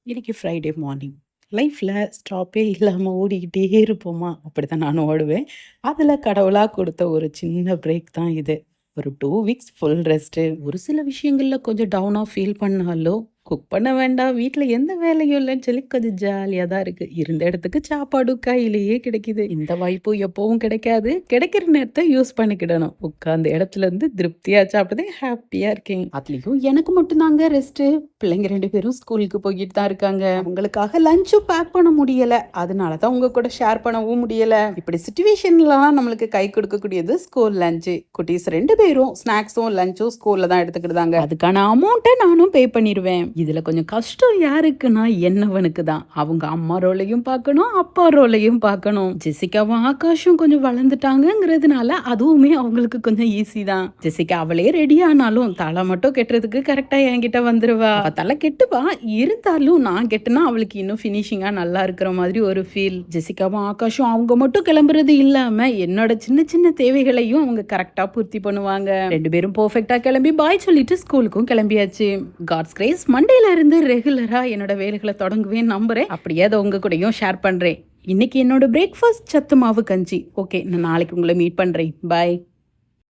இன்னைக்கு Friday morning. லைஃப்ல ஸ்டாப்பே இல்லாம ஓடிக்கிட்டே இருப்போமா? அப்படித்தான் நானும் ஓடுவேன். அதுல கடவுளா குடுத்த ஒரு சின்ன பிரேக் தான் இது. ஒரு 2 வீக்ஸ் ஃபுல் ரெஸ்ட்டு. ஒரு சில விஷயங்கள்ல கொஞ்சம் டவுனா ஃபீல் பண்ணாலும், குக் பண்ண வேண்டாம், வீட்ல எந்த வேலையும் இல்லன்னு சொல்லி கொஞ்சம் ஜாலியா தான் இருக்கு. இருந்த இடத்துக்கு சாப்பாடும் கையிலேயே கிடைக்குது. இந்த வாய்ப்பு எப்பவும் கிடைக்காது. கிடைக்கிற நேரத்த யூஸ் பண்ணிக்கிடணும். உட்கார்ந்த இடத்துல இருந்து திருப்தியா சாப்பிட்டதே ஹாப்பியா இருக்கேன். அதுலயும் எனக்கு மட்டும் தாங்க ரெஸ்ட்டு. பிள்ளைங்க 2 பேரும் ஸ்கூலுக்கு போய்க்கிட்டு தான் இருக்காங்க. அவங்களுக்காக லஞ்சும் பேக் பண்ண முடியல. அதனால தான் உங்க கூட ஷேர் பண்ணவும் முடியல. இப்படி சிச்சுவேஷன்லலாம் நம்மளுக்கு கை கொடுக்கக்கூடியது ஸ்கூல் லஞ்சு. குட்டீஸ் 2 பேரும் ஸ்நாக்ஸும், லஞ்சும் ஸ்கூல்ல தான் எடுத்துக்கிடுதாங்க. அதுக்கான அமௌண்ட்ட நானும் பே பண்ணிருவேன். இதுல கொஞ்சம் கஷ்டம் யாருக்குன்னா என்னவனுக்கு தான். அவங்க அம்மா ரோலையும் பார்க்கணும், அப்பா ரோலையும் பார்க்கணும். ஜெசிகாவும் ஆகாஷும் கொஞ்சம் வளர்ந்துட்டாங்கங்கிறதுனால அதுவுமே அவங்களுக்கு கொஞ்சம் ஈஸி தான். ஜெசிகா அவளே ரெடி ஆனாலும் தலை மட்டும் கெட்டுறதுக்கு கரெக்டா என்கிட்ட வந்துருவா. அவ தலை கெட்டுவா, இருந்தாலும் நான் கெட்டுனா அவளுக்கு இன்னும் ஃபினிஷிங்கா நல்லா இருக்கிற மாதிரி ஒரு ஃபீல். ஜெசிகாவும் ஆகாஷும் அவங்க மட்டும் கிளம்புறது இல்லாம என்னோட சின்ன சின்ன தேவைகளையும் அவங்க கரெக்டா பூர்த்தி பண்ணுவாங்க. 2 பேரும் பெர்ஃபெக்ட்டா கிளம்பி பாய் சொல்லிட்டு ஸ்கூலுக்கும் கிளம்பியாச்சு. காட்ஸ் கிரேஸ் மண்டேல இருந்து ரெகுலரா என்னோட வேலைகளை தொடங்குவேன் நம்புறேன். அப்படியே அதை உங்க கூடயும் ஷேர் பண்றேன். இன்னைக்கு என்னோட பிரேக்ஃபாஸ்ட் சத்து மாவு கஞ்சி. ஓகே, நான் நாளைக்கு உங்களை மீட் பண்றேன். பாய்.